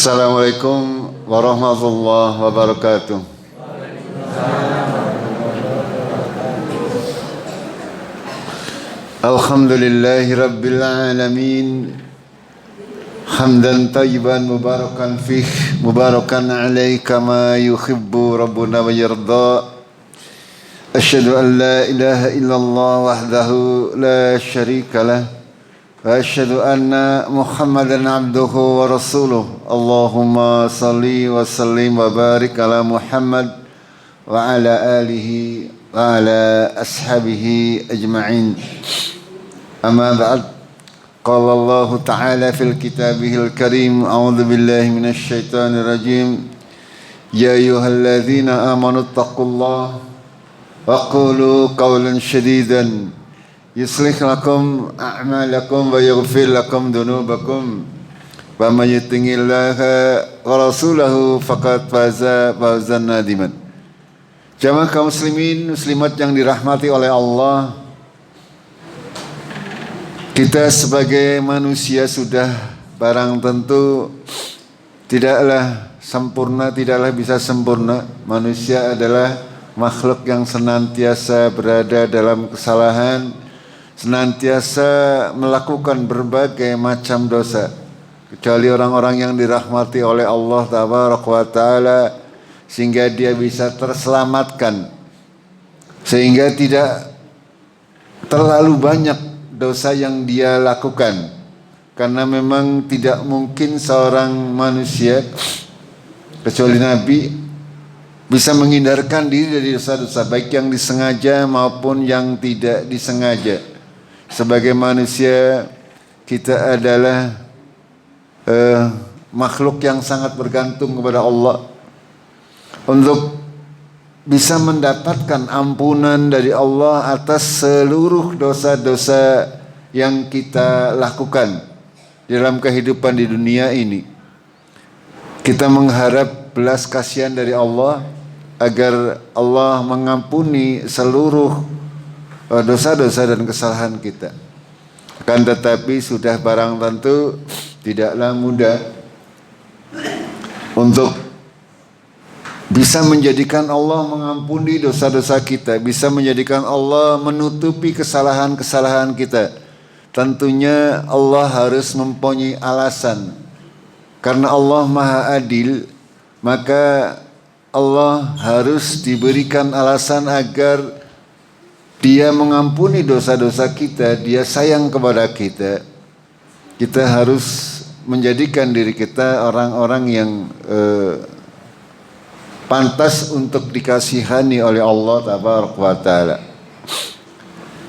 Assalamualaikum warahmatullahi wabarakatuh. Alhamdulillahi rabbil alamin. Hamdan tayyiban mubarakan fih, mubarakan alaih kama yuhibbu rabbuna wa yarda. Asyhadu an la ilaha illallah wahdahu la syarika lah. Wa asyhadu anna Muhammadan abduhu wa rasuluh. Allahumma salli wa sallim wa barik ala Muhammad wa ala alihi wa ala ashabihi ajma'in. Amma ba'd. Qala Allah Ta'ala fil kitabihil karim. A'udzu billahi minasy syaithanir rajim. Ya ayyuhalladzina amanu taqullaha wa qulu qawlan shadidan yuslih lakum a'malakum wa yaghfir lakum dhunubakum wa may yuti'illaha wa rasulahu faqad faza fawzan nadiman. Jamaah kaum muslimin muslimat yang dirahmati oleh Allah, kita sebagai manusia sudah barang tentu tidaklah sempurna, tidaklah bisa sempurna. Manusia adalah makhluk yang senantiasa berada dalam kesalahan, senantiasa melakukan berbagai macam dosa, kecuali orang-orang yang dirahmati oleh Allah Tabaraka wa Ta'ala sehingga dia bisa terselamatkan, sehingga tidak terlalu banyak dosa yang dia lakukan. Karena memang tidak mungkin seorang manusia kecuali Nabi bisa menghindarkan diri dari dosa-dosa, baik yang disengaja maupun yang tidak disengaja. Sebagai manusia, kita adalah makhluk yang sangat bergantung kepada Allah untuk bisa mendapatkan ampunan dari Allah atas seluruh dosa-dosa yang kita lakukan dalam kehidupan di dunia ini. Kita mengharap belas kasihan dari Allah agar Allah mengampuni seluruh dosa-dosa dan kesalahan kita. Akan tetapi sudah barang tentu tidaklah mudah untuk bisa menjadikan Allah mengampuni dosa-dosa kita, bisa menjadikan Allah menutupi kesalahan-kesalahan kita. Tentunya Allah harus mempunyai alasan. Karena Allah Maha Adil, maka Allah harus diberikan alasan agar Dia mengampuni dosa-dosa kita, Dia sayang kepada kita. Kita harus menjadikan diri kita orang-orang yang pantas untuk dikasihani oleh Allah Tabaraka wa Ta'ala.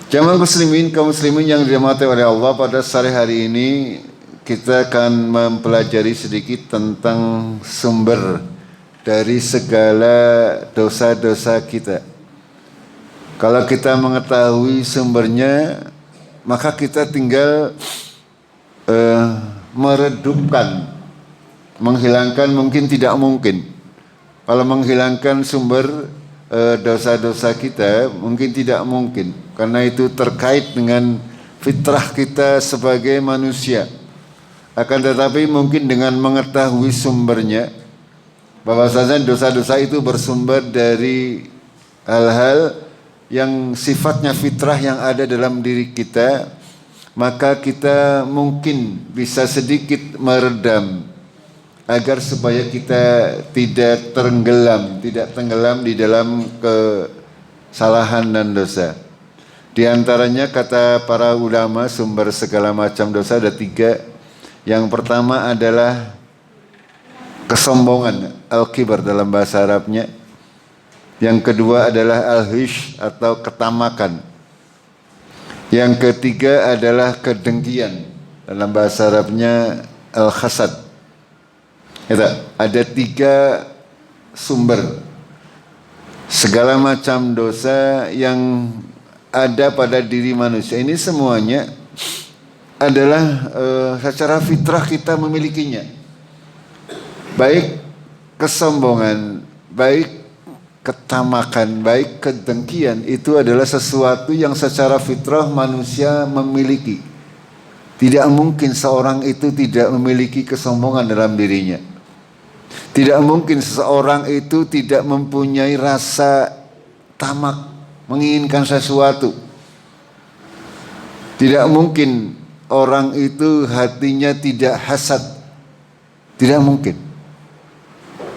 Jamaah muslimin, kaum muslimin yang dirahmati oleh Allah, pada sore hari ini kita akan mempelajari sedikit tentang sumber dari segala dosa-dosa kita. Kalau kita mengetahui sumbernya, maka kita tinggal meredupkan, menghilangkan mungkin tidak mungkin. Kalau menghilangkan sumber dosa-dosa kita mungkin tidak mungkin, karena itu terkait dengan fitrah kita sebagai manusia. Akan tetapi mungkin dengan mengetahui sumbernya, bahwasanya dosa-dosa itu bersumber dari hal-hal yang sifatnya fitrah yang ada dalam diri kita, maka kita mungkin bisa sedikit meredam agar supaya kita tidak tenggelam di dalam kesalahan dan dosa. Di antaranya kata para ulama, sumber segala macam dosa ada 3. Yang pertama adalah kesombongan, al-kibar dalam bahasa Arabnya. Yang kedua adalah al-hish atau ketamakan. Yang ketiga adalah kedengkian, dalam bahasa Arabnya al-hasad. Ada 3 sumber segala macam dosa yang ada pada diri manusia. Ini semuanya adalah secara fitrah kita memilikinya. Baik kesombongan, baik ketamakan, baik kedengkian, itu adalah sesuatu yang secara fitrah manusia memiliki. Tidak mungkin seorang itu tidak memiliki kesombongan dalam dirinya. Tidak mungkin seseorang itu tidak mempunyai rasa tamak, menginginkan sesuatu. Tidak mungkin orang itu hatinya tidak hasad. Tidak mungkin.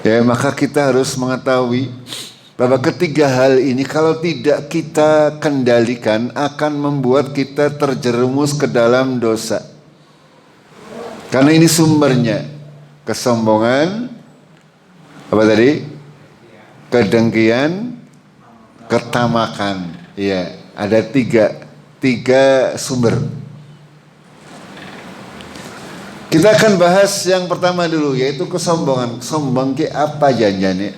Ya, maka kita harus mengetahui bahwa ketiga hal ini kalau tidak kita kendalikan akan membuat kita terjerumus ke dalam dosa. Karena ini sumbernya kesombongan, apa tadi? Kedengkian, ketamakan. Iya, ada tiga sumber. Kita akan bahas yang pertama dulu, yaitu kesombongan. Sombong ke apa janjane?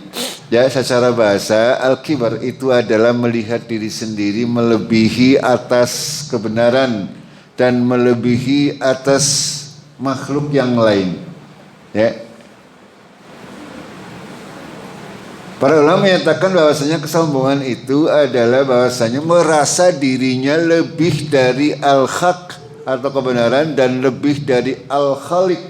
Ya, secara bahasa al-kibar itu adalah melihat diri sendiri melebihi atas kebenaran dan melebihi atas makhluk yang lain. Ya. Para ulama menyatakan bahwasanya kesombongan itu adalah bahwasanya merasa dirinya lebih dari al-haq atau kebenaran dan lebih dari al-khaliq.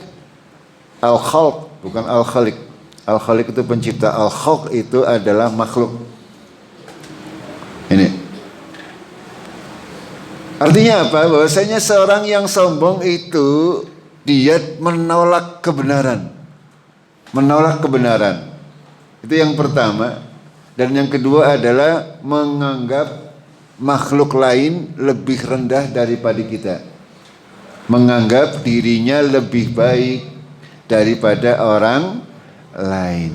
Al-khalq bukan al-khaliq. Al-khaliq itu pencipta, al-khalq itu adalah makhluk. Ini. Artinya apa? Bahwasanya seorang yang sombong itu dia menolak kebenaran. Menolak kebenaran. Itu yang pertama. Dan yang kedua adalah menganggap makhluk lain lebih rendah daripada kita. Menganggap dirinya lebih baik daripada orang lain.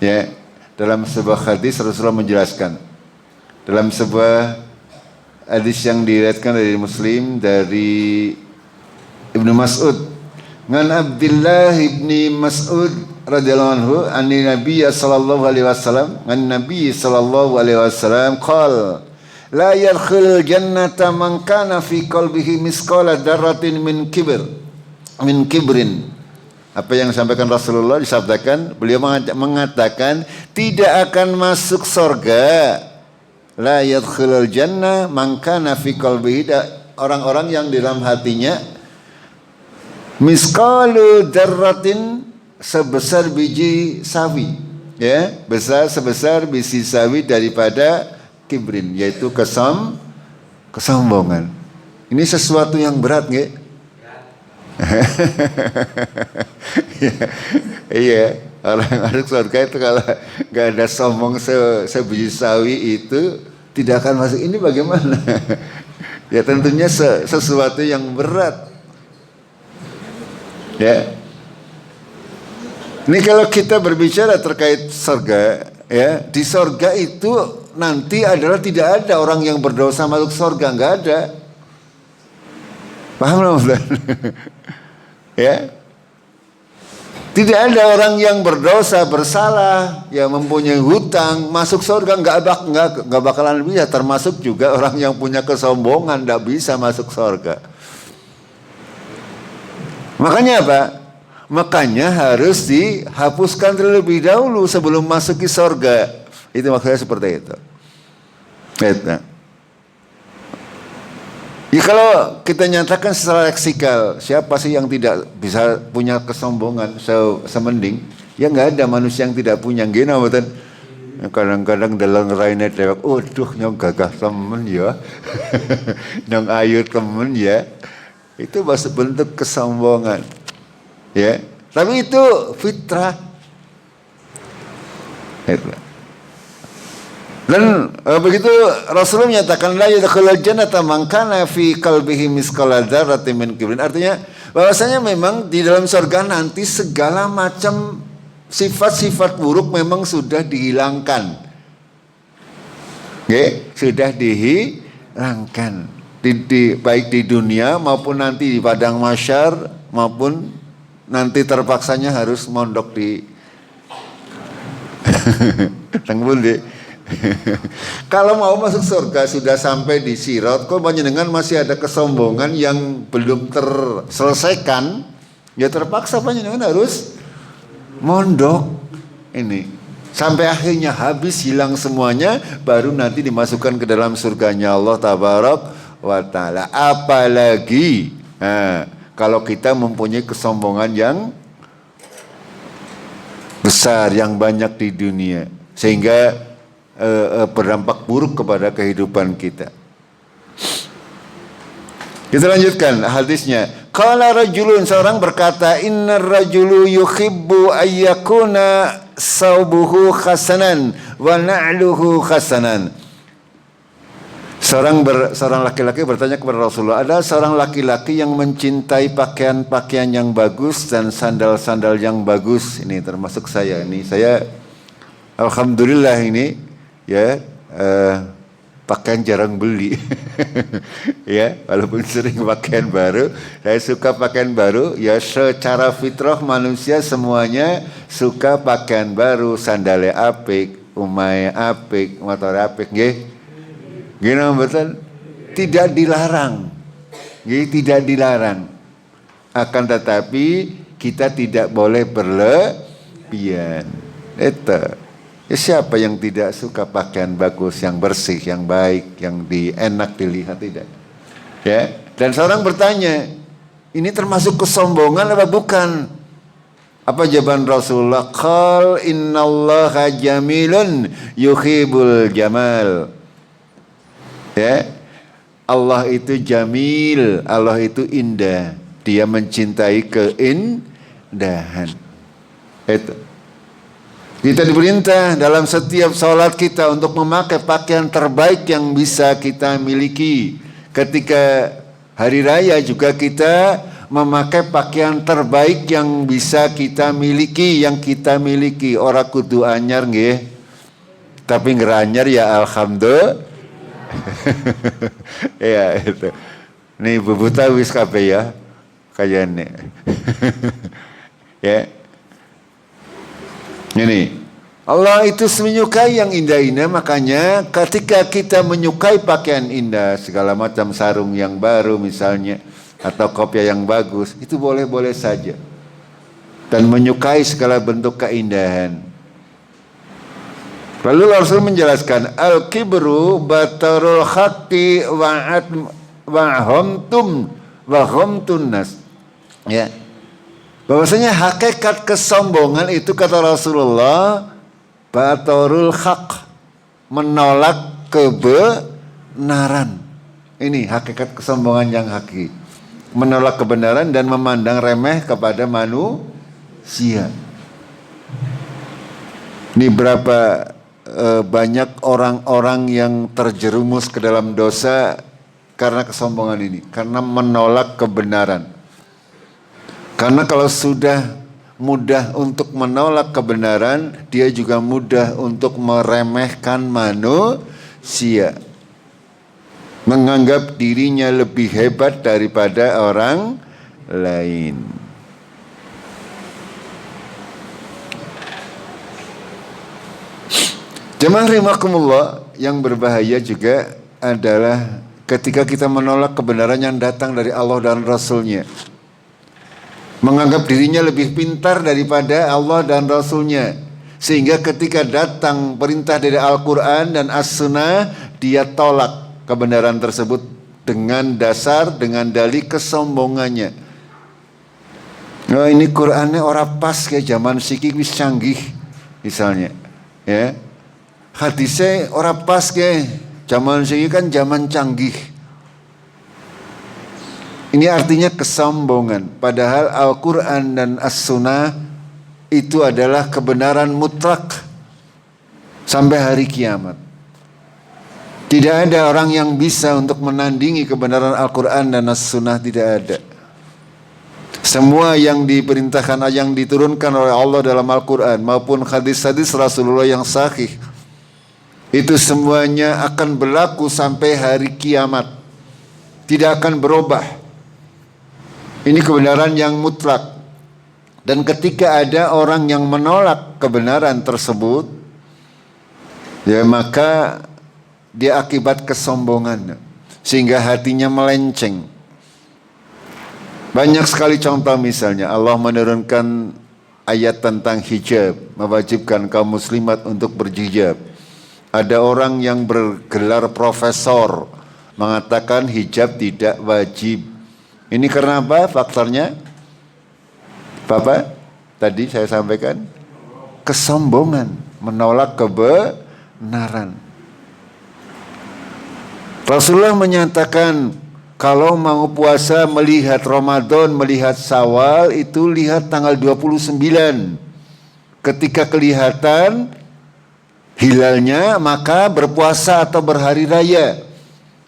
Ya, dalam sebuah hadis Rasulullah menjelaskan. Dalam sebuah hadis yang diriwayatkan dari Muslim dari Ibnu Mas'ud. Ngan Abdullah ibni Mas'ud radhiyallahu anhu anni Nabi sallallahu alaihi wasallam, ngan Nabi sallallahu alaihi wasallam qala la yadkhulul jannata man kana fi qalbihi misqala dzarratin min kibrin. Apa yang disampaikan Rasulullah disabdakan, beliau mengatakan tidak akan masuk surga. La yadkhulul jannah man kana fi qalbihi, orang-orang yang di dalam hatinya misqalu dzarratin, sebesar biji sawi, ya, besar sebesar biji sawi daripada kibrin, yaitu kesombongan. Ini sesuatu yang berat, nggih? Iya, orang masuk surga itu kalau nggak ada sombong sebiji sawi itu tidak akan masuk. Ini bagaimana? Ya tentunya sesuatu yang berat. Ya. Ini kalau kita berbicara terkait surga, ya, di surga itu nanti adalah tidak ada orang yang berdosa masuk surga, nggak ada. Paham nggak? Ya, tidak ada orang yang berdosa, bersalah, ya mempunyai hutang masuk surga, nggak bakalan bisa. Termasuk juga orang yang punya kesombongan nggak bisa masuk surga. Makanya apa? Makanya harus dihapuskan terlebih dahulu sebelum masuk ke surga. Itu maksudnya seperti itu. Gitu. Ya kalau kita nyatakan secara leksikal, siapa sih yang tidak bisa punya kesombongan semending? Ya nggak ada manusia yang tidak punya. Gini betul. Kadang-kadang dalam raine dewek, nyong gagah temen ya, nyong ayu temen ya. Itu bentuk kesombongan. Ya, tapi itu fitrah. Dan begitu Rasulullah menyatakan la yadkhulul jannata man kana fi qalbihi misqala dzarratin min kibrin. Artinya bahwasanya memang di dalam surga nanti segala macam sifat-sifat buruk memang sudah dihilangkan. Sudah dihilangkan. Baik di dunia maupun nanti di padang mahsyar maupun nanti terpaksanya harus mondok di Tangbul deh. Kalau mau masuk surga sudah sampai di Sirat, kok panjenengan masih ada kesombongan yang belum terselesaikan, ya terpaksa panjenengan harus mondok ini sampai akhirnya habis, hilang semuanya, baru nanti dimasukkan ke dalam surganya Allah Tabarak wa Ta'ala. Apalagi kalau kita mempunyai kesombongan yang besar yang banyak di dunia sehingga berdampak buruk kepada kehidupan kita. Kita lanjutkan hadisnya. Qala rajulun, seorang berkata, innar rajulu yuhibbu ayyakuna saubuhu khasanan wa na'luhu khasanan. Seorang laki-laki bertanya kepada Rasulullah, ada seorang laki-laki yang mencintai pakaian-pakaian yang bagus dan sandal-sandal yang bagus. Ini termasuk saya. Ini saya alhamdulillah ini ya pakaian jarang beli. Ya, walaupun sering pakaian baru, saya suka pakaian baru. Ya, secara fitrah manusia semuanya suka pakaian baru, sandalnya apik, umay apik, motor apik, nggih. Gini betul, tidak dilarang, tidak dilarang. Akan tetapi kita tidak boleh berlebihan. Itu. Ya, siapa yang tidak suka pakaian bagus, yang bersih, yang baik, yang enak dilihat, tidak? Ya. Dan seorang bertanya, ini termasuk kesombongan apa bukan? Apa jawaban Rasulullah? Qal innallaha jamilun yuhibbul jamal. Ya, Allah itu jamil, Allah itu indah, Dia mencintai keindahan. Itu. Kita diperintah dalam setiap salat kita untuk memakai pakaian terbaik yang bisa kita miliki. Ketika hari raya juga kita memakai pakaian terbaik yang bisa kita miliki, yang kita miliki. Ora kudu anyar nggih. Tapi ngeranyar ya alhamdulillah. Ya itu. Nih bebuta wis kabeh ya. Kayane. Ya. Ini Allah itu menyukai yang indah-indah, makanya ketika kita menyukai pakaian indah, segala macam sarung yang baru misalnya, atau kopiah yang bagus, itu boleh-boleh saja. Dan menyukai segala bentuk keindahan. Lalu Rasul menjelaskan, al-kibru batarul haqqi wa'hamtun nas. Ya. Bahwasanya hakikat kesombongan itu kata Rasulullah batarul haq, menolak kebenaran. Ini hakikat kesombongan yang hakiki. Menolak kebenaran dan memandang remeh kepada manusia. Ini berapa banyak orang-orang yang terjerumus ke dalam dosa karena kesombongan ini, karena menolak kebenaran. Karena kalau sudah mudah untuk menolak kebenaran, dia juga mudah untuk meremehkan manusia, menganggap dirinya lebih hebat daripada orang lain. Jemaah rahimakumullah, yang berbahaya juga adalah ketika kita menolak kebenaran yang datang dari Allah dan Rasul-Nya. Menganggap dirinya lebih pintar daripada Allah dan Rasul-Nya. Sehingga ketika datang perintah dari Al-Quran dan As-Sunnah, dia tolak kebenaran tersebut dengan dasar, dengan dalih kesombongannya. Oh, ini Qurannya ora pas ke zaman siki wis canggih misalnya, ya. Hadisnya ora pas ke zaman siki kan zaman canggih. Ini artinya kesombongan. Padahal Al-Quran dan As-Sunnah itu adalah kebenaran mutlak sampai hari kiamat. Tidak ada orang yang bisa untuk menandingi kebenaran Al-Quran dan As-Sunnah, tidak ada. Semua yang diperintahkan, yang diturunkan oleh Allah dalam Al-Quran maupun hadis-hadis Rasulullah yang sahih, itu semuanya akan berlaku sampai hari kiamat. Tidak akan berubah. Ini kebenaran yang mutlak. Dan ketika ada orang yang menolak kebenaran tersebut, ya maka dia akibat kesombongan, sehingga hatinya melenceng. Banyak sekali contoh, misalnya Allah menurunkan ayat tentang hijab, mewajibkan kaum muslimat untuk berhijab. Ada orang yang bergelar profesor mengatakan hijab tidak wajib. Ini karena apa faktornya? Bapak tadi saya sampaikan kesombongan, menolak kebenaran. Rasulullah menyatakan kalau mau puasa melihat Ramadan, melihat Syawal itu lihat tanggal 29. Ketika kelihatan hilalnya maka berpuasa atau berhari raya.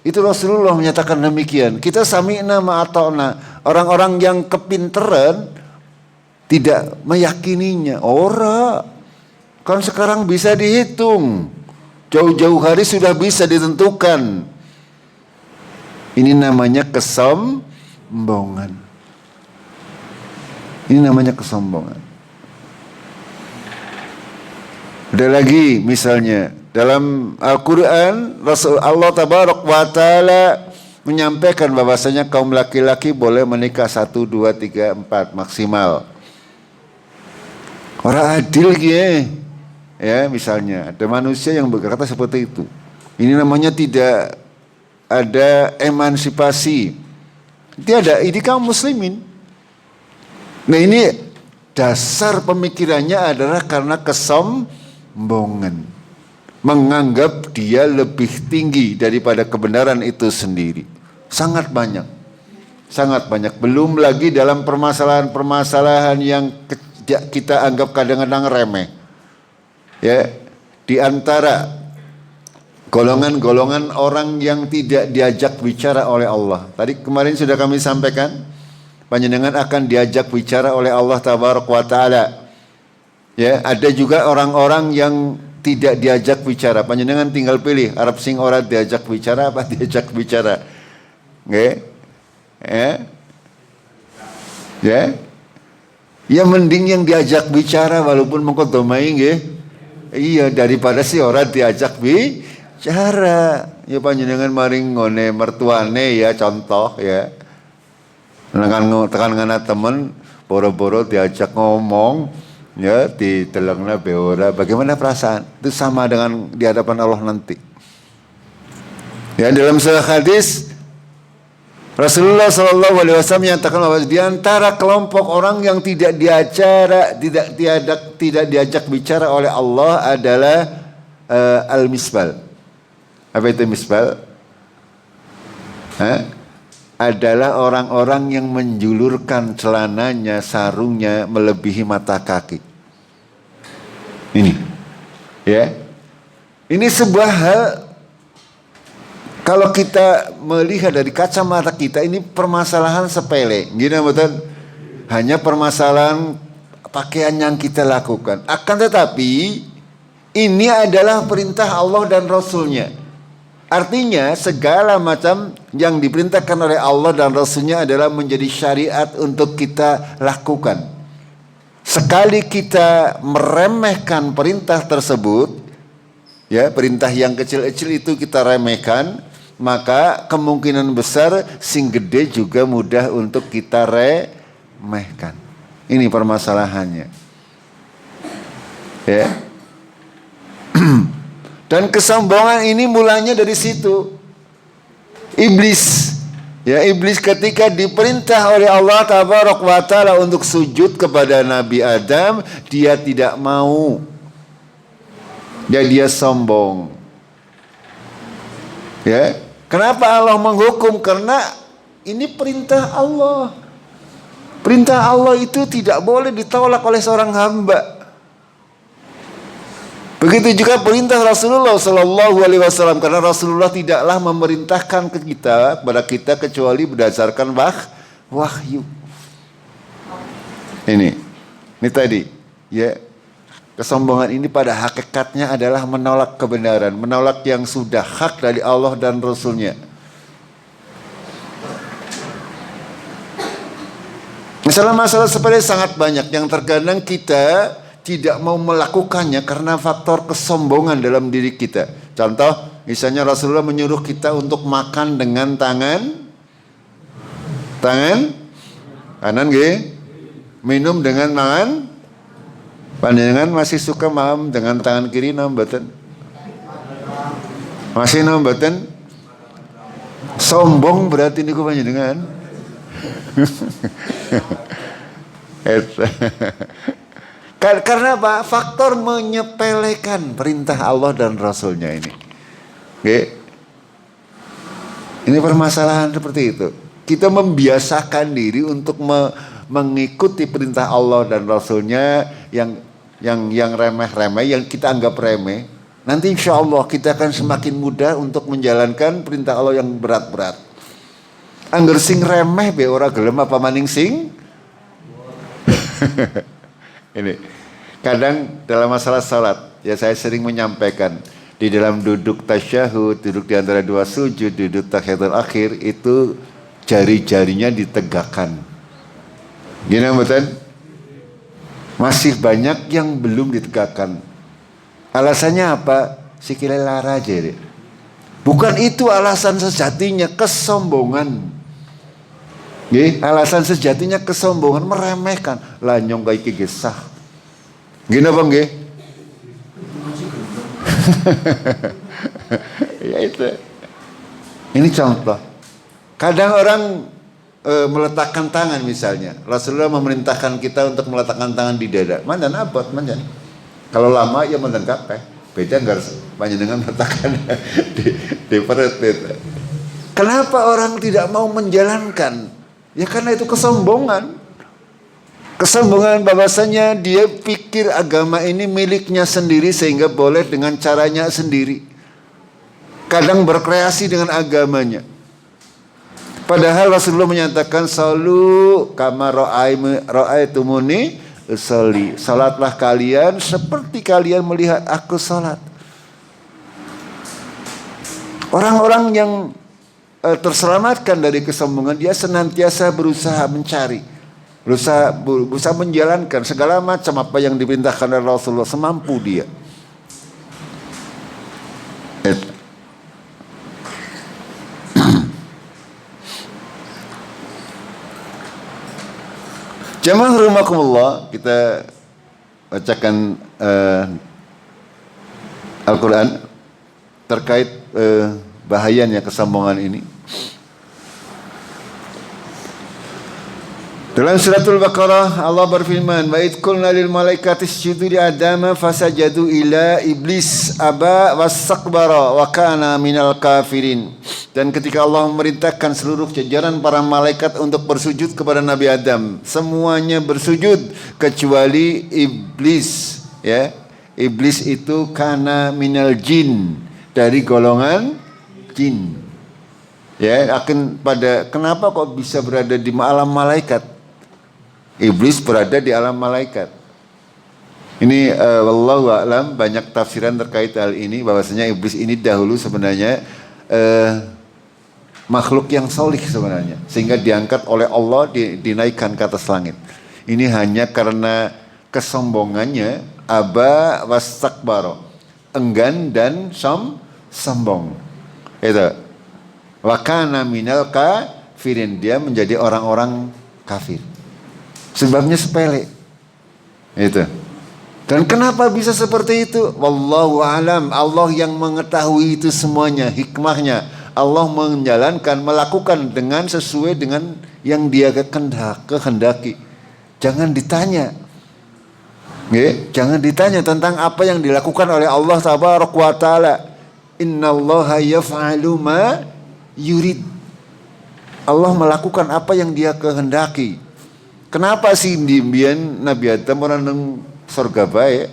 Itu Rasulullah menyatakan demikian. Kita sami'na ma'ata'na. Orang-orang yang kepinteran tidak meyakininya. Ora, kan sekarang bisa dihitung. Jauh-jauh hari sudah bisa ditentukan. Ini namanya kesombongan. Ini namanya kesombongan. Ada lagi misalnya dalam Al-Quran Allah Tabaraka wa Ta'ala menyampaikan bahwasanya kaum laki-laki boleh menikah 1, 2, 3, 4 maksimal. Orang adil ya misalnya ada manusia yang berkata seperti itu. Ini namanya tidak ada emansipasi. Ini kaum muslimin. Nah ini dasar pemikirannya adalah karena kesombongan. Menganggap dia lebih tinggi daripada kebenaran itu sendiri. Sangat banyak. Sangat banyak. Belum lagi dalam permasalahan-permasalahan yang kita anggap kadang-kadang remeh. Ya, di antara golongan-golongan orang yang tidak diajak bicara oleh Allah. Tadi kemarin sudah kami sampaikan, panjenengan akan diajak bicara oleh Allah Tabaraka wa Ta'ala. Ya, ada juga orang-orang yang tidak diajak bicara. Panjenengan tinggal pilih, Arab sing ora diajak bicara apa diajak bicara. Nggih. Ya. Ya mending yang diajak bicara walaupun mengkodomai nggih. Iya daripada si orang diajak bicara. Ya panjenengan maring ngone mertuane ya contoh ya. Tekan ngana temen boro-boro diajak ngomong ya ditelengna beora. Bagaimana perasaan? Itu sama dengan di hadapan Allah nanti. Ya dalam sebuah hadis Rasulullah SAW menyatakan bahwa di antara kelompok orang yang tidak diajak bicara oleh Allah adalah al-misbal. Apa itu misbal? Adalah orang-orang yang menjulurkan celananya, sarungnya melebihi mata kaki. Ini, ya, ini sebuah hal. Kalau kita melihat dari kacamata kita, ini permasalahan sepele. Gini betul? Hanya permasalahan pakaian yang kita lakukan. Akan tetapi, ini adalah perintah Allah dan Rasulnya. Artinya, segala macam yang diperintahkan oleh Allah dan Rasulnya adalah menjadi syariat untuk kita lakukan. Sekali kita meremehkan perintah tersebut, ya perintah yang kecil-kecil itu kita remehkan, maka kemungkinan besar sing gede juga mudah untuk kita remehkan. Ini permasalahannya. Ya. Dan kesombongan ini mulanya dari situ. Iblis. Ya, iblis ketika diperintah oleh Allah Tabaraka wa Ta'ala untuk sujud kepada Nabi Adam, dia tidak mau. Ya, dia sombong. Ya. Kenapa Allah menghukum? Karena ini perintah Allah. Perintah Allah itu tidak boleh ditolak oleh seorang hamba. Begitu juga perintah Rasulullah SAW. Karena Rasulullah tidaklah memerintahkan kepada kita kecuali berdasarkan wahyu. Ini tadi, ya. Kesombongan ini pada hakikatnya adalah menolak kebenaran, menolak yang sudah hak dari Allah dan Rasulnya. Masalah-masalah seperti sangat banyak yang terkadang kita tidak mau melakukannya karena faktor kesombongan dalam diri kita. Contoh, misalnya Rasulullah menyuruh kita untuk makan dengan tangan kanan, minum dengan tangan. Panjenengan masih suka makan dengan tangan kiri mboten? Masih mboten? Sombong berarti niku panjenengan. Karena apa? Faktor menyepelekan perintah Allah dan Rasulnya ini. Oke. Ini permasalahan seperti itu. Kita membiasakan diri untuk mengikuti perintah Allah dan Rasulnya yang remeh-remeh, yang kita anggap remeh. Nanti insya Allah kita akan semakin mudah untuk menjalankan perintah Allah yang berat-berat. Angger sing remeh be ora gelem apa maning sing. Ini kadang dalam masalah salat, ya saya sering menyampaikan di dalam duduk tasyahud, duduk di antara dua sujud, duduk tahiyatul akhir itu jari-jarinya ditegakkan. Gini betul? Masih banyak yang belum ditegakkan. Alasannya apa? Sikile lara aja. Bukan itu alasan sejatinya, kesombongan. Nggih, alasan sejatinya kesombongan, meremehkan. Lah nyong kayak iki gesah. Gini apa nggih? Ya itu. Ini contoh. Kadang orang meletakkan tangan misalnya. Rasulullah memerintahkan kita untuk meletakkan tangan di dada. Mandan abot, mandan. Kalau lama ya mandan kabeh. Beda enggak panjenengan meletakkan di perut itu. Kenapa orang tidak mau menjalankan? Ya karena itu kesombongan. Kesombongan bahwasanya dia pikir agama ini miliknya sendiri sehingga boleh dengan caranya sendiri. Kadang berkreasi dengan agamanya. Padahal Rasulullah menyatakan salu kama ra'aitumuni usolli. Salatlah kalian seperti kalian melihat aku salat. Orang-orang yang terselamatkan dari kesombongan, dia senantiasa berusaha mencari, berusaha menjalankan segala macam apa yang diperintahkan oleh Rasulullah semampu dia. Jamaah rahimakumullah, kita bacakan Al-Quran terkait bahayanya kesombongan ini. Dalam suratul Baqarah Allah berfirman, "Wa id qulna lil malaikati isjudu li Adama fasajadu ila iblis aba wastakbara wa kana minal kafirin." Dan ketika Allah memerintahkan seluruh jajaran para malaikat untuk bersujud kepada Nabi Adam, semuanya bersujud kecuali iblis, ya. Iblis itu kana minal jin, dari golongan jin. Ya, kenapa kok bisa berada di alam malaikat? Iblis berada di alam malaikat. Ini wallahu a'lam, banyak tafsiran terkait hal ini, bahwasanya iblis ini dahulu sebenarnya makhluk yang solih sebenarnya, sehingga diangkat oleh Allah, dinaikkan ke atas langit. Ini hanya karena kesombongannya, aba wastakbaro, enggan dan sombong. Itu. Wa kana minal kafirin, dia menjadi orang-orang kafir. Sebabnya sepele. Itu. Dan kenapa bisa seperti itu? Wallahu a'lam. Allah yang mengetahui itu semuanya, hikmahnya. Allah menjalankan, melakukan dengan sesuai dengan yang Dia kehendaki. Jangan ditanya. Jangan ditanya tentang apa yang dilakukan oleh Allah tabaraka wa taala. Innallaha yaf'alu ma yurid. Allah melakukan apa yang Dia kehendaki. Kenapa sih dimbian Nabi Adam orang nang surga baik?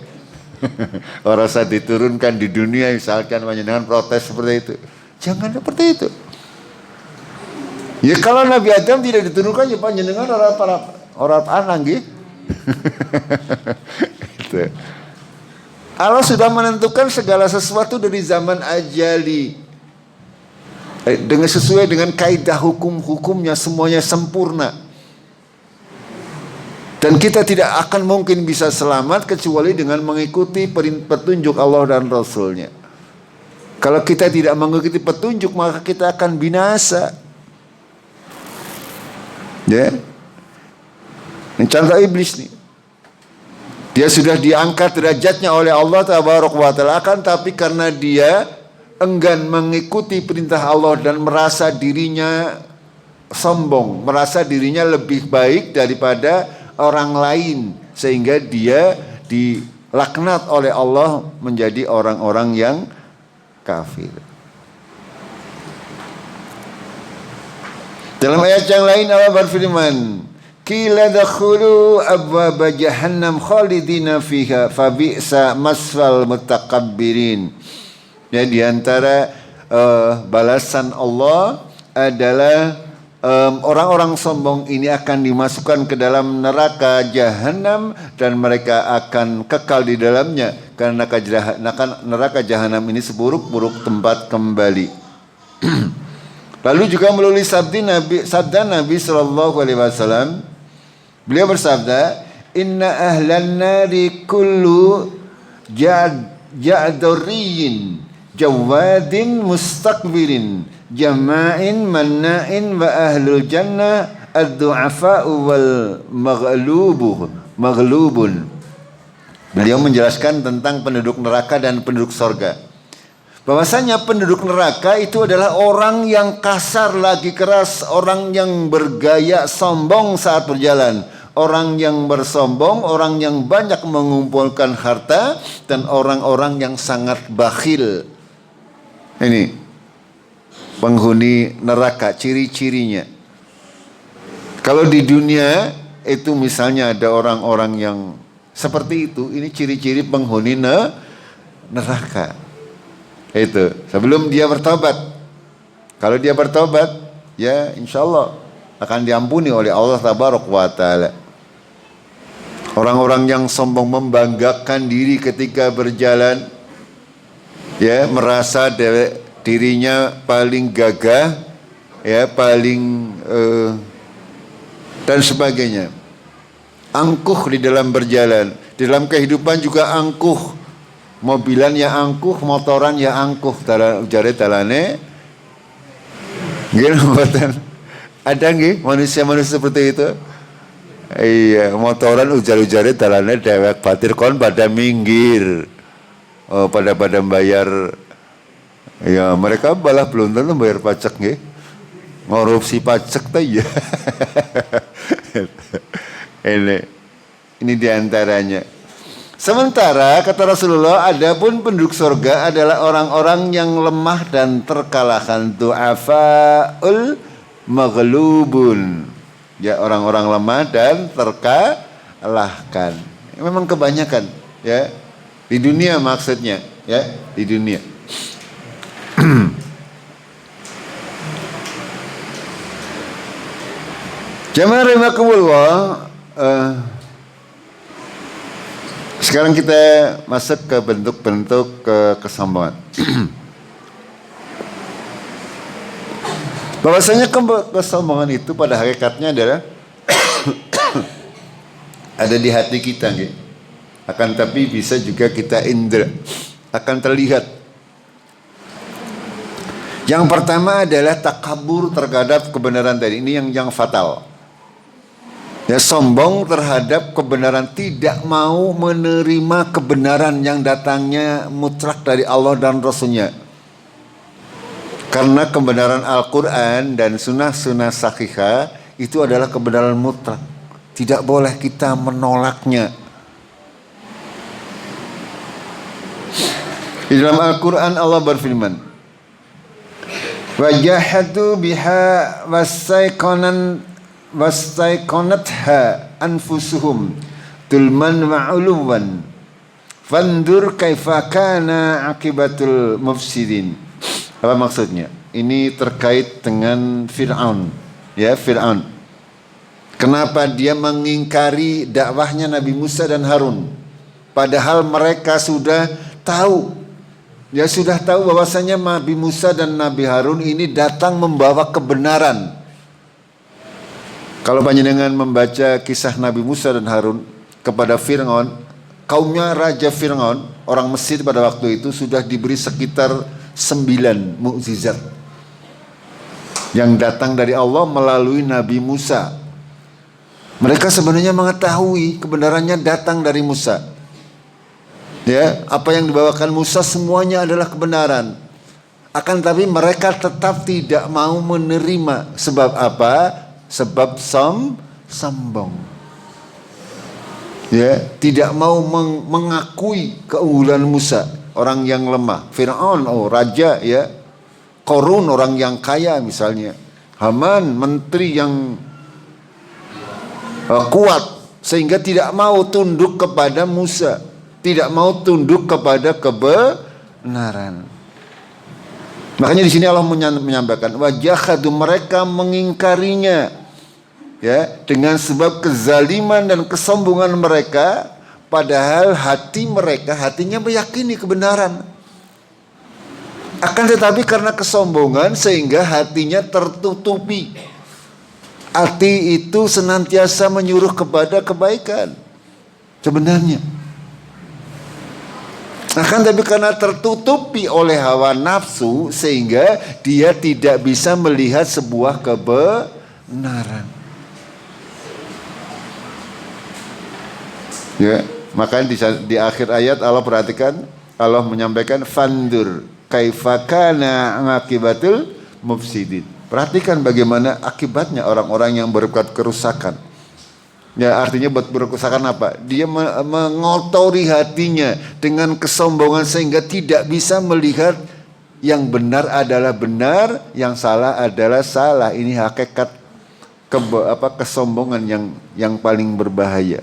Orang saat diturunkan di dunia misalkan dengan protes seperti itu. Jangan seperti itu. Ya kalau Nabi Adam tidak diturunkan ya panjenengan orang anak gitu. Itu. Allah sudah menentukan segala sesuatu dari zaman ajali. Sesuai dengan kaidah hukum-hukumnya, semuanya sempurna. Dan kita tidak akan mungkin bisa selamat kecuali dengan mengikuti petunjuk Allah dan Rasulnya. Kalau kita tidak mengikuti petunjuk, maka kita akan binasa. Ya. Ini contoh iblis nih. Dia sudah diangkat derajatnya oleh Allah tabaraka wa taala, tapi karena dia enggan mengikuti perintah Allah dan merasa dirinya sombong, merasa dirinya lebih baik daripada orang lain, sehingga dia dilaknat oleh Allah menjadi orang-orang yang kafir. Dalam ayat yang lain Allah berfirman, "Qila dakhulu abwaaba jahannam khalidina fiha fabi'sa maswal mutakabbirin." Ya, di antara balasan Allah adalah orang-orang sombong ini akan dimasukkan ke dalam neraka jahanam dan mereka akan kekal di dalamnya karena neraka jahanam ini seburuk-buruk tempat kembali. Lalu juga melalui sabda Nabi sallallahu alaihi wasallam, beliau bersabda, "Inna ahlan nari kullu ja'durriyin jawadin mustakbirin jama'in manna'in wa ahlul jannah ad-du'afa'u wal maghlubun." Beliau menjelaskan tentang penduduk neraka dan penduduk sorga. Bahwasanya penduduk neraka itu adalah orang yang kasar lagi keras, orang yang bergaya sombong saat berjalan, orang yang bersombong, orang yang banyak mengumpulkan harta, dan orang-orang yang sangat bakhil. Ini penghuni neraka, ciri-cirinya. Kalau di dunia itu misalnya ada orang-orang yang seperti itu, ini ciri-ciri penghuni neraka. Itu sebelum dia bertobat. Kalau dia bertobat, ya insya Allah akan diampuni oleh Allah Tabaraka wa Ta'ala. Orang-orang yang sombong membanggakan diri ketika berjalan, ya, merasa dirinya paling gagah, ya, paling dan sebagainya. Angkuh di dalam berjalan, di dalam kehidupan juga angkuh. Mobilan ya angkuh, motoran ya angkuh, jare talane. Nggih, ada nggih manusia-manusia seperti itu? Iya, motoran ujar-ujare talane dewek batir kon pada minggir. Oh, pada bayar. Ya, mereka malah belum tentu bayar pajak nggih. Ngorupsi pajak ta ya. Ini diantaranya. Sementara kata Rasulullah, adapun penduduk surga adalah orang-orang yang lemah dan terkalahkan, du'afaul maghlubun. Ya, orang-orang lemah dan terkalahkan. Memang kebanyakan, ya. Di dunia maksudnya, ya, di dunia. Jamaah rahimakumullah, sekarang kita masuk ke bentuk-bentuk kesombongan. Bahwasanya kesombongan itu pada hakikatnya adalah ada di hati kita, gitu. Akan tapi bisa juga kita indra, akan terlihat. Yang pertama adalah takabur terhadap kebenaran tadi. Ini yang fatal. Ya, sombong terhadap kebenaran, tidak mau menerima kebenaran yang datangnya mutlak dari Allah dan Rasulnya. Karena kebenaran Al-Quran dan sunnah-sunnah sahihah itu adalah kebenaran mutlak. Tidak boleh kita menolaknya. Di dalam Al-Quran Allah berfirman, "Wajahadu biha wastaiqanatha anfusuhum tulman ma'uluwan fandur kaifa kana akibatul mufsidin." Apa maksudnya? Ini terkait dengan Fir'aun, ya, Fir'aun. Kenapa dia mengingkari dakwahnya Nabi Musa dan Harun, padahal mereka sudah tahu, ya, sudah tahu bahwasanya Nabi Musa dan Nabi Harun ini datang membawa kebenaran. Kalau panjenengan membaca kisah Nabi Musa dan Harun kepada Fir'aun, kaumnya Raja Fir'aun, orang Mesir pada waktu itu sudah diberi sekitar 9 mukjizat yang datang dari Allah melalui Nabi Musa. Mereka sebenarnya mengetahui kebenarannya datang dari Musa. Ya, apa yang dibawakan Musa semuanya adalah kebenaran. Akan tapi mereka tetap tidak mau menerima. Sebab apa? Sebab sombong. Ya, tidak mau mengakui keunggulan Musa, orang yang lemah. Firaun, raja, ya. Qarun, orang yang kaya misalnya. Haman, menteri yang kuat, sehingga tidak mau tunduk kepada Musa, tidak mau tunduk kepada kebenaran. Makanya di sini Allah menyampaikan, wajahadu, mereka mengingkarinya, ya, dengan sebab kezaliman dan kesombongan mereka, padahal hatinya meyakini kebenaran. Akan tetapi karena kesombongan sehingga hatinya tertutupi. Hati itu senantiasa menyuruh kepada kebaikan sebenarnya. Akan tetapi karena tertutupi oleh hawa nafsu sehingga dia tidak bisa melihat sebuah kebenaran. Ya, makanya di akhir ayat Allah perhatikan, Allah menyampaikan fandur kaifa kana akibatul mufsidin. Perhatikan bagaimana akibatnya orang-orang yang berbuat kerusakan. Ya, artinya berkerusakan apa? Dia mengotori hatinya dengan kesombongan sehingga tidak bisa melihat yang benar adalah benar, yang salah adalah salah. Ini hakikat kesombongan yang paling berbahaya.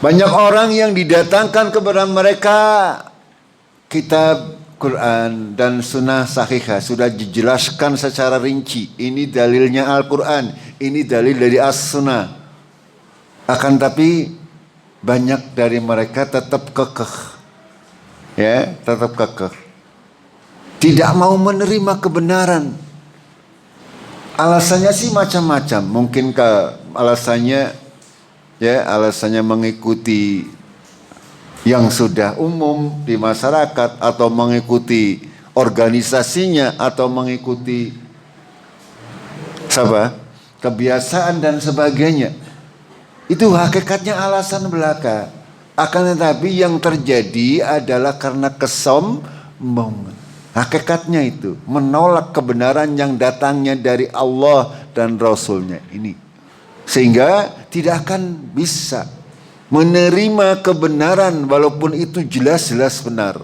Banyak orang yang didatangkan kepada mereka kitab Quran dan sunnah sahihah sudah dijelaskan secara rinci. Ini dalilnya Al-Quran, ini dalil dari As-Sunnah. Akan tapi banyak dari mereka tetap kekeh, ya, tetap kekeh, tidak mau menerima kebenaran. Alasannya sih macam-macam. Mungkin alasannya mengikuti yang sudah umum di masyarakat, atau mengikuti organisasinya, atau mengikuti kebiasaan dan sebagainya. Itu hakikatnya alasan belaka. Akan tetapi yang terjadi adalah karena kesombongan. Hakikatnya itu menolak kebenaran yang datangnya dari Allah dan Rasulnya ini. Sehingga tidak akan bisa menerima kebenaran walaupun itu jelas-jelas benar.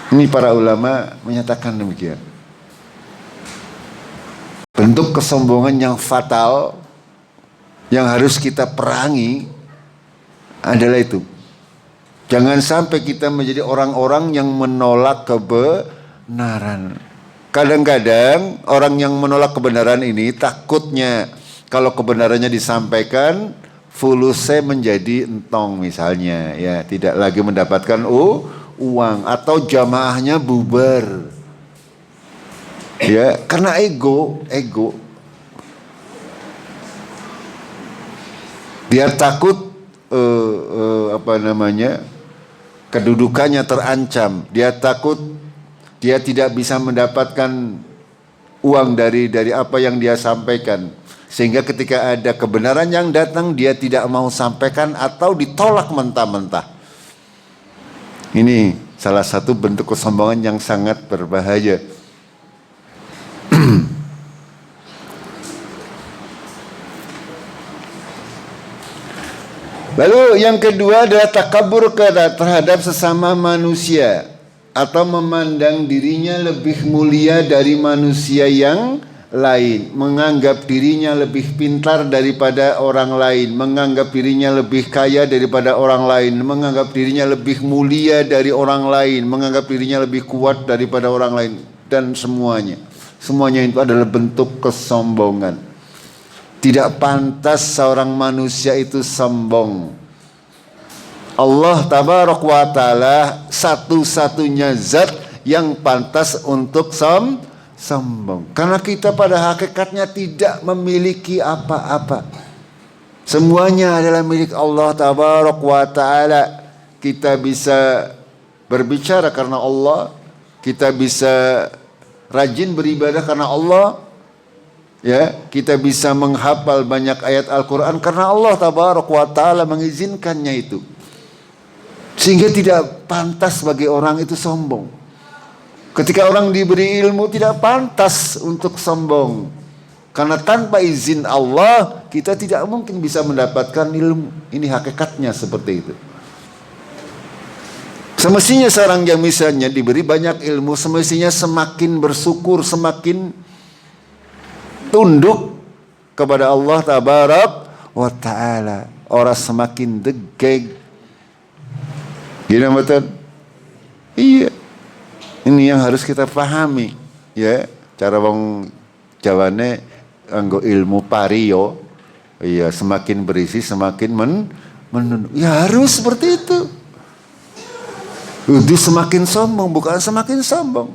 Ini para ulama menyatakan demikian. Bentuk kesombongan yang fatal yang harus kita perangi adalah itu. Jangan sampai kita menjadi orang-orang yang menolak kebenaran. Kadang-kadang orang yang menolak kebenaran ini takutnya kalau kebenarannya disampaikan fulusnya menjadi entong misalnya, ya, tidak lagi mendapatkan uang, atau jamaahnya bubar. Ya, karena ego. Dia takut kedudukannya terancam. Dia takut dia tidak bisa mendapatkan uang dari apa yang dia sampaikan. Sehingga ketika ada kebenaran yang datang, dia tidak mau sampaikan atau ditolak mentah-mentah. Ini salah satu bentuk kesombongan yang sangat berbahaya. Lalu yang kedua adalah takabur terhadap sesama manusia, atau memandang dirinya lebih mulia dari manusia yang lain, menganggap dirinya lebih pintar daripada orang lain, menganggap dirinya lebih kaya daripada orang lain, menganggap dirinya lebih mulia dari orang lain, menganggap dirinya lebih kuat daripada orang lain, dan semuanya itu adalah bentuk kesombongan. Tidak pantas seorang manusia itu sombong. Allah tabarak wa ta'ala satu-satunya zat yang pantas untuk sombong. Karena kita pada hakikatnya tidak memiliki apa-apa. Semuanya adalah milik Allah tabarak wa ta'ala. Kita bisa berbicara karena Allah, kita bisa rajin beribadah karena Allah, Ya, kita bisa menghafal banyak ayat Al-Quran karena Allah Tabaraka wa Ta'ala mengizinkannya itu. Sehingga tidak pantas bagi orang itu sombong. Ketika orang diberi ilmu tidak pantas untuk sombong. Karena tanpa izin Allah kita tidak mungkin bisa mendapatkan ilmu. Ini hakikatnya seperti itu. Semestinya seorang yang misalnya diberi banyak ilmu, semestinya semakin bersyukur, semakin tunduk kepada Allah Tabarak wa Ta'ala. Orang semakin degeg. Gini betul? Iya. Ini yang harus kita pahami. Ya, cara wong Jawane anggo ilmu pario. Iya, semakin berisi semakin menunduk. Ya harus seperti itu. Itu semakin sombong, bukan semakin sombong.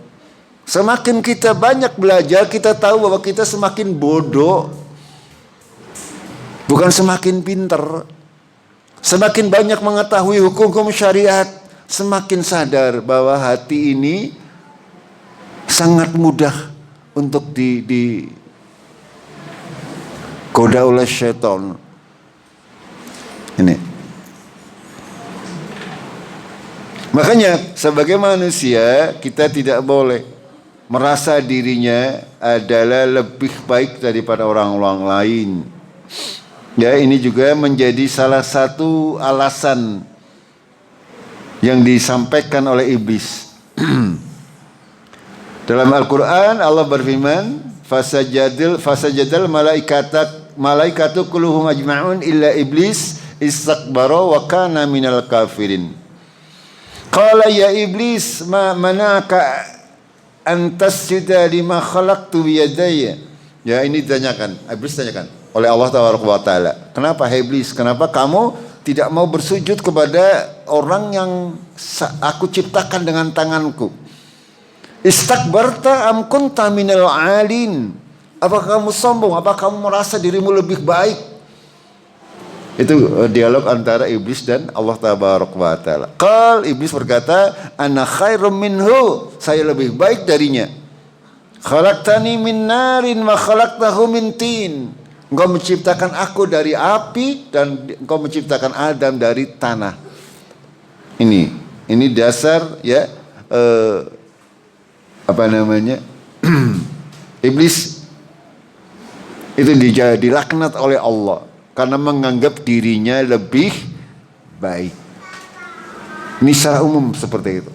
Semakin kita banyak belajar, kita tahu bahwa kita semakin bodoh. Bukan semakin pinter. Semakin banyak mengetahui hukum syariat, semakin sadar bahwa hati ini sangat mudah untuk goda oleh syaitan. Ini. Makanya sebagai manusia kita tidak boleh merasa dirinya adalah lebih baik daripada orang-orang lain. Ya, ini juga menjadi salah satu alasan yang disampaikan oleh iblis. Dalam Al-Quran Allah berfirman, fasajadal malaikatu kulluhum ajma'un illa iblis istakbara wa kana minal kafirin. Qala ya iblis ma mana'aka an tasjuda lima khalaqtu biyadayya. Ya, ini ditanyakan, iblis tanyakan oleh Allah Taala. Kenapa iblis? Kenapa kamu tidak mau bersujud kepada orang yang aku ciptakan dengan tanganku? Istakbarta am kunta minal alin. Apakah kamu sombong? Apakah kamu merasa dirimu lebih baik? Itu dialog antara iblis dan Allah Taala. Qal, iblis berkata, ana khairum minhu, saya lebih baik darinya. Khalaqtani min narin wa khalaqtahu min tin. Engkau menciptakan aku dari api dan engkau menciptakan Adam dari tanah. Ini dasar ya iblis itu dilaknat oleh Allah karena menganggap dirinya lebih baik. Ini secara umum seperti itu.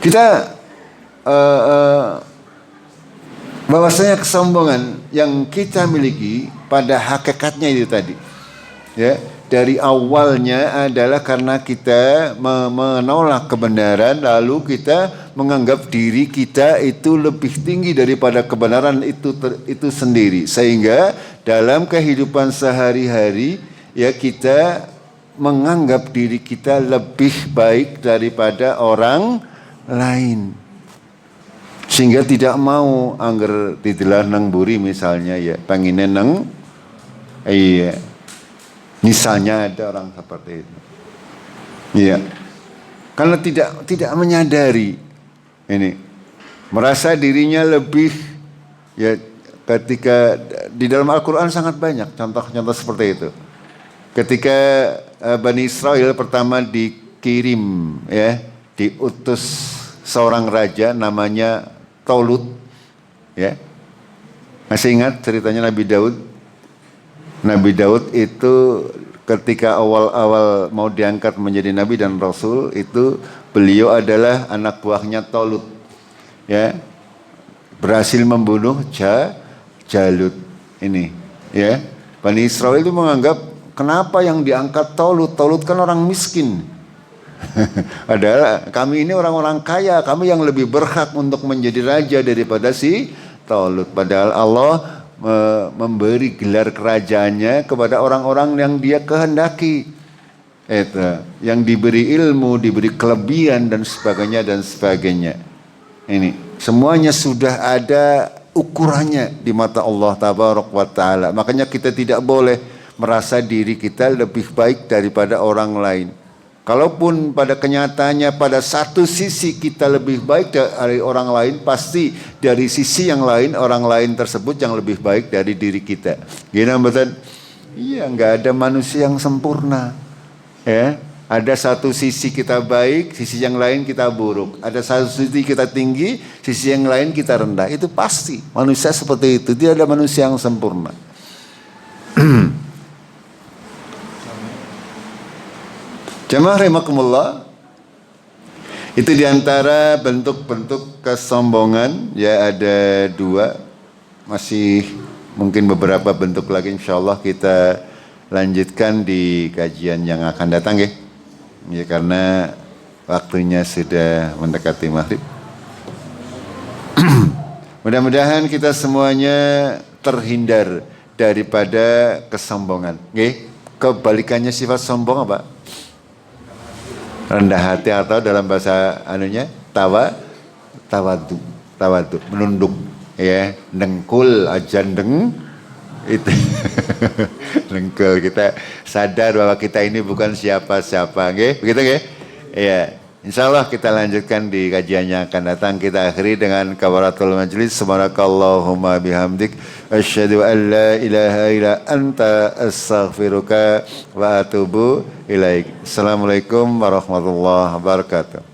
Kita bahwasanya kesombongan yang kita miliki pada hakikatnya itu tadi, ya, dari awalnya adalah karena kita menolak kebenaran, lalu kita menganggap diri kita itu lebih tinggi daripada kebenaran itu sendiri, sehingga dalam kehidupan sehari-hari ya kita menganggap diri kita lebih baik daripada orang lain, sehingga tidak mau angger didelah nang buri misalnya ya pengen nang iya. Misalnya ada orang seperti itu, iya, karena tidak menyadari ini, merasa dirinya lebih, ya, ketika di dalam Al-Quran sangat banyak contoh-contoh seperti itu. Ketika Bani Israel pertama dikirim, ya, diutus seorang raja namanya Talut, ya, masih ingat ceritanya Nabi Daud? Nabi Daud itu ketika awal-awal mau diangkat menjadi nabi dan rasul itu beliau adalah anak buahnya Talut, ya, berhasil membunuh Jalut ini, ya. Bani Israel itu menganggap kenapa yang diangkat Talut kan orang miskin. Padahal kami ini orang-orang kaya, kami yang lebih berhak untuk menjadi raja daripada si Talut. Padahal Allah memberi gelar kerajaannya kepada orang-orang yang dia kehendaki, yang diberi ilmu, diberi kelebihan dan sebagainya. Ini semuanya sudah ada ukurannya di mata Allah Tabaraka wa Ta'ala. Makanya kita tidak boleh merasa diri kita lebih baik daripada orang lain. Kalaupun pada kenyataannya pada satu sisi kita lebih baik dari orang lain, pasti dari sisi yang lain orang lain tersebut yang lebih baik dari diri kita. Gimana betul? Iya, nggak ada manusia yang sempurna. Ya, ada satu sisi kita baik, sisi yang lain kita buruk. Ada satu sisi kita tinggi, sisi yang lain kita rendah. Itu pasti manusia seperti itu. Tidak ada manusia yang sempurna. Jamaah rahimakumullah, itu diantara bentuk-bentuk kesombongan. Ya, ada 2, masih mungkin beberapa bentuk lagi, insyaallah kita lanjutkan di kajian yang akan datang ya. Ya, karena waktunya sudah mendekati maghrib. Mudah-mudahan kita semuanya terhindar daripada kesombongan. Nggih, kebalikannya sifat sombong apa? Rendah hati, atau dalam bahasa anunya tawadu, menunduk ya, dengkul aja itu. Dengkul, kita sadar bahwa kita ini bukan siapa-siapa, nggih, begitu nggih? Iya. Insyaallah kita lanjutkan di kajian yang akan datang. Kita akhiri dengan kafaratul majlis. Subhanakallahumma bihamdik asyhadu an la ilaha illa anta astaghfiruka wa atubu ilaik. Assalamualaikum warahmatullahi wabarakatuh.